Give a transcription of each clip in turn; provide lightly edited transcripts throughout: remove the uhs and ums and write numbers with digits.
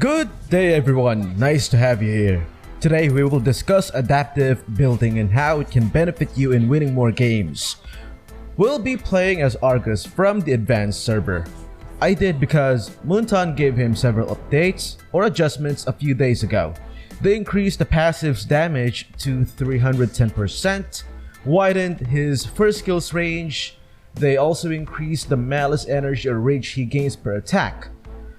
Good day everyone, nice to have you here. Today we will discuss adaptive building and how it can benefit you in winning more games. We'll be playing as Argus from the advanced server. I did because Moonton gave him several updates or adjustments a few days ago. They increased the passive's damage to 310%, widened his first skill's range. They also increased the malice energy or rage he gains per attack.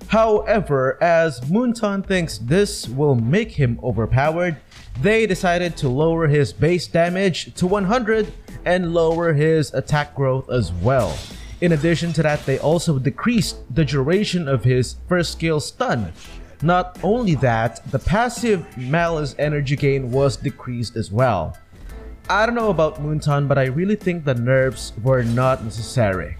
However, as Moonton thinks this will make him overpowered, they decided to lower his base damage to 100 and lower his attack growth as well. In addition to that, they also decreased the duration of his first skill stun. Not only that, the passive malice energy gain was decreased as well. I don't know about Moonton, but I really think the nerfs were not necessary.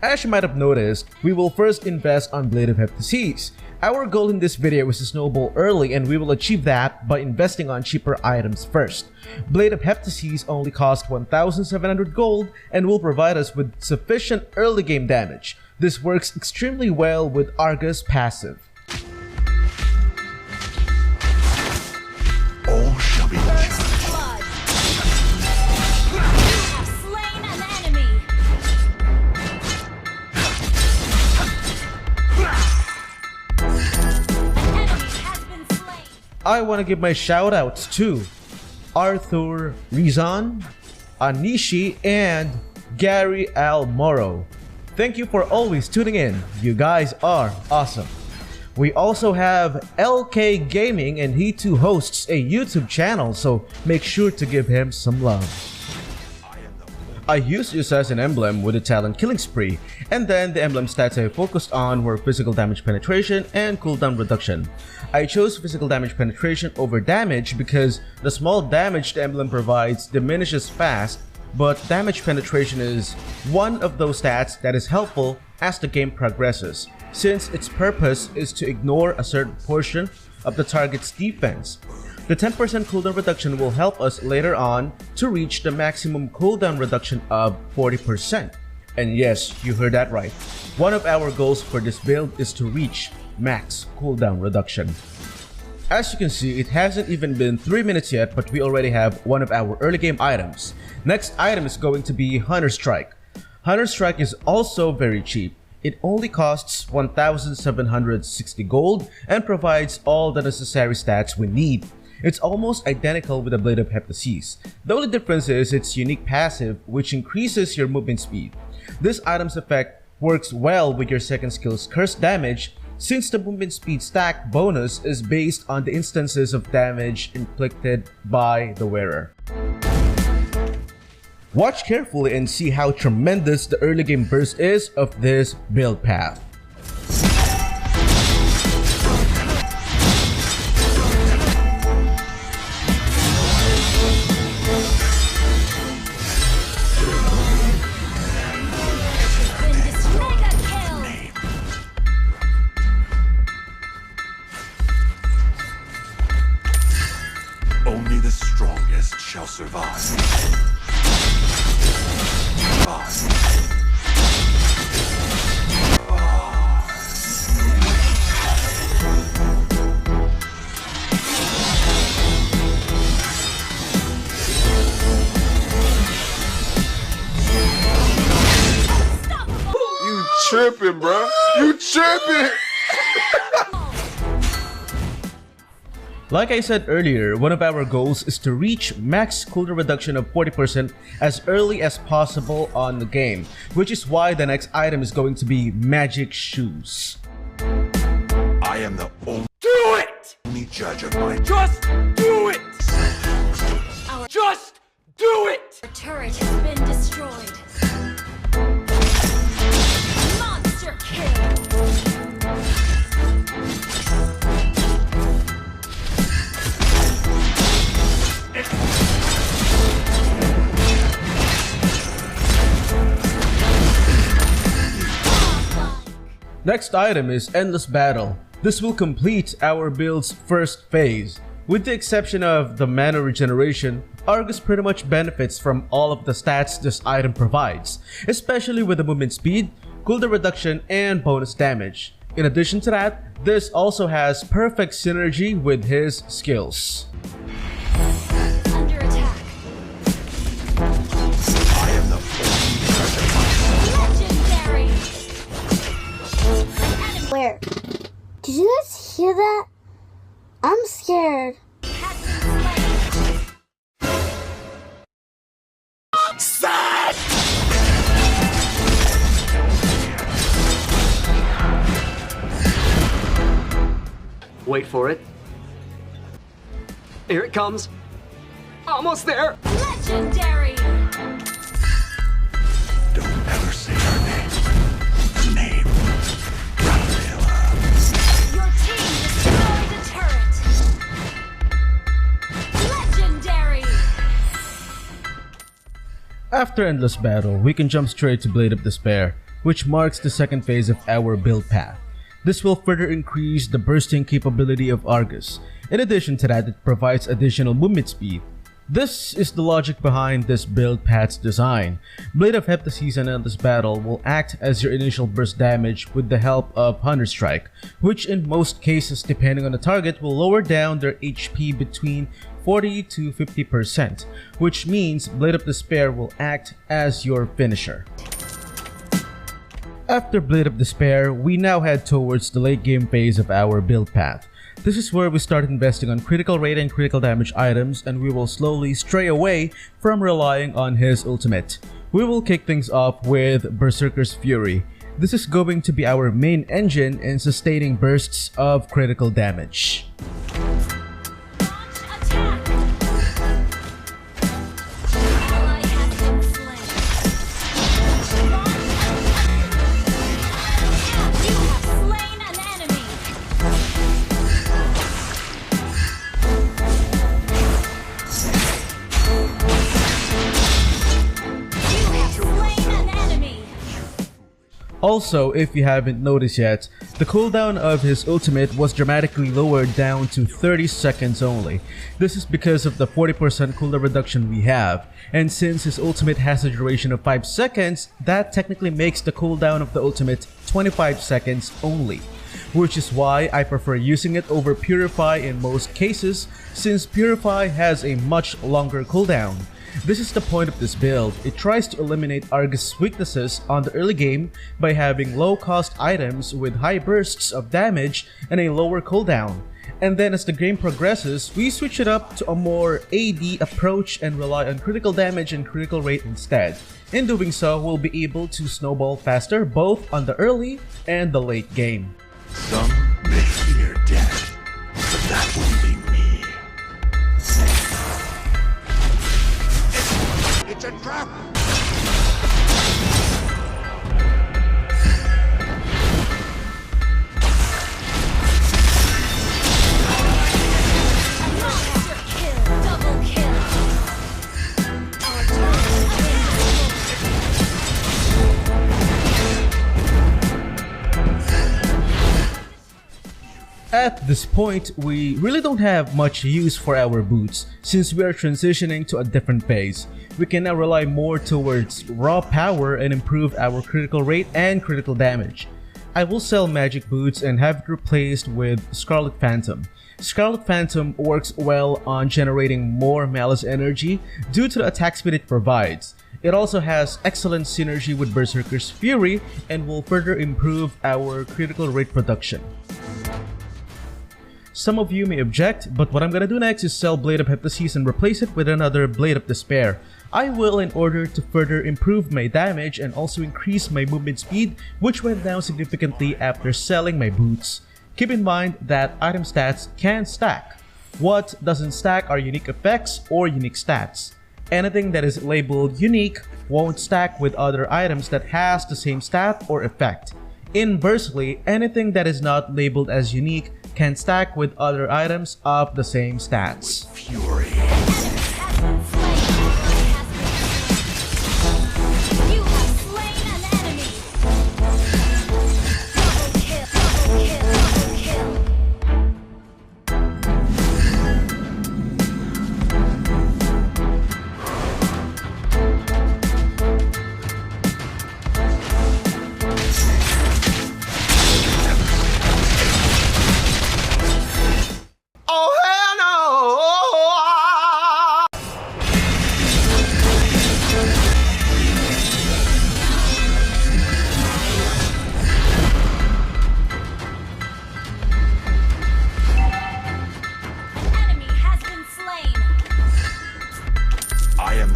As you might have noticed, we will first invest on Blade of Hephaestus. Our goal in this video is to snowball early, and we will achieve that by investing on cheaper items first. Blade of Hephaestus only costs 1,700 gold and will provide us with sufficient early game damage. This works extremely well with Argus passive. All shall be judged. I want to give my shoutouts to Arthur Rizan, Anishi, and Gary Almoro. Thank you for always tuning in. You guys are awesome. We also have LK Gaming, and he too hosts a YouTube channel, so make sure to give him some love. I used this as an emblem with a talent killing spree, and then the emblem stats I focused on were physical damage penetration and cooldown reduction. I chose physical damage penetration over damage because the small damage the emblem provides diminishes fast, but damage penetration is one of those stats that is helpful as the game progresses, since its purpose is to ignore a certain portion of the target's defense. The 10% cooldown reduction will help us later on to reach the maximum cooldown reduction of 40%. And yes, you heard that right. One of our goals for this build is to reach max cooldown reduction. As you can see, it hasn't even been 3 minutes yet, but we already have one of our early game items. Next item is going to be Hunter Strike. Hunter Strike is also very cheap. It only costs 1,760 gold and provides all the necessary stats we need. It's almost identical with the Blade of Hephaestus. The only difference is its unique passive, which increases your movement speed. This item's effect works well with your second skill's curse damage, since the movement speed stack bonus is based on the instances of damage inflicted by the wearer. Watch carefully and see how tremendous the early game burst is of this build path. Only the strongest shall survive. You tripping, bro? You tripping? Like I said earlier, one of our goals is to reach max cooldown reduction of 40% as early as possible on the game, which is why the next item is going to be Magic Shoes. I am the only judge of my. Just do it! Just do it! The turret has been destroyed. Monster kill! Next item is Endless Battle. This will complete our build's first phase. With the exception of the mana regeneration, Argus pretty much benefits from all of the stats this item provides, especially with the movement speed, cooldown reduction, and bonus damage. In addition to that, this also has perfect synergy with his skills. Under attack. I am the Legendary. An enemy Where? Did you guys hear that? I'm scared. has been slain. Wait for it. Here it comes. Almost there. Legendary. Don't ever say our name. Name. Godzilla. Your team destroyed a turret. Legendary. After Endless Battle, we can jump straight to Blade of Despair, which marks the second phase of our build path. This will further increase the bursting capability of Argus. In addition to that, it provides additional movement speed. This is the logic behind this build path's design. Blade of Heptasis and Endless Battle will act as your initial burst damage with the help of Hunter Strike, which in most cases, depending on the target, will lower down their HP between 40 to 50%, which means Blade of Despair will act as your finisher. After Blade of Despair, we now head towards the late game phase of our build path. This is where we start investing on critical rate and critical damage items, and we will slowly stray away from relying on his ultimate. We will kick things off with Berserker's Fury. This is going to be our main engine in sustaining bursts of critical damage. Launch attack. Ally has been slain. Launch attack. You have slain an enemy. You have slain an enemy. Also, if you haven't noticed yet, the cooldown of his ultimate was dramatically lowered down to 30 seconds only. This is because of the 40% cooldown reduction we have, and since his ultimate has a duration of 5 seconds, that technically makes the cooldown of the ultimate 25 seconds only. Which is why I prefer using it over Purify in most cases, since Purify has a much longer cooldown. This is the point of this build. It tries to eliminate Argus' weaknesses on the early game by having low cost items with high bursts of damage and a lower cooldown. And then as the game progresses, we switch it up to a more AD approach and rely on critical damage and critical rate instead. In doing so, we'll be able to snowball faster both on the early and the late game. Some may fear death, but that won't be me. It's a trap! Monster kill. Double kill. Our turret has been destroyed. At this point, we really don't have much use for our boots since we are transitioning to a different phase. We can now rely more towards raw power and improve our critical rate and critical damage. I will sell magic boots and have it replaced with Scarlet Phantom. Scarlet Phantom works well on generating more Malice energy due to the attack speed it provides. It also has excellent synergy with Berserker's Fury and will further improve our critical rate production. Some of you may object, but what I'm gonna do next is sell Blade of Heptasis and replace it with another Blade of Despair. I will in order to further improve my damage and also increase my movement speed, which went down significantly after selling my boots. Keep in mind that item stats can stack. What doesn't stack are unique effects or unique stats. Anything that is labeled unique won't stack with other items that has the same stat or effect. Inversely, anything that is not labeled as unique can stack with other items of the same stats. Fury. Enemy has been slain. You have slain an enemy. Double kill. Double kill. Double kill.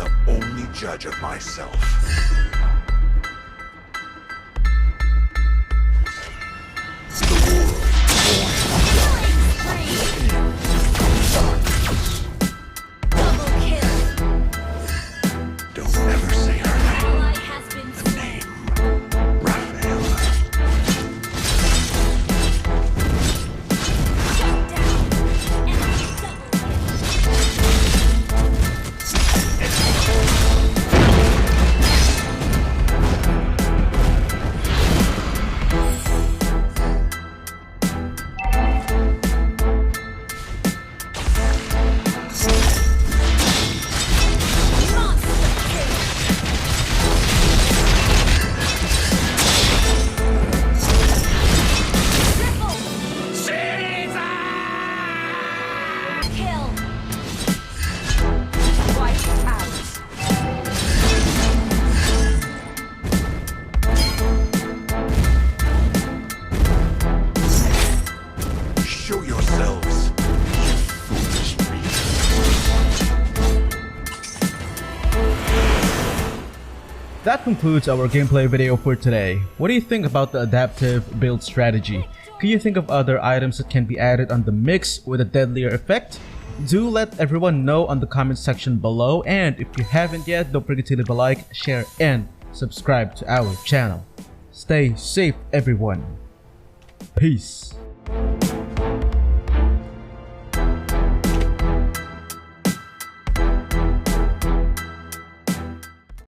the only judge of myself. The world Double kill. don't ever say her name. Ally has been slain. Raphael. Shut down. Enemy double kill. Monster kill. Triple. Kill. Wipe out. Show yourselves, you foolish beasts. That concludes our gameplay video for today. What do you think about the adaptive build strategy? Can you think of other items that can be added on the mix with a deadlier effect? Do let everyone know on the comment section below, and if you haven't yet, don't forget to leave a like, share, and subscribe to our channel. Stay safe everyone. Peace.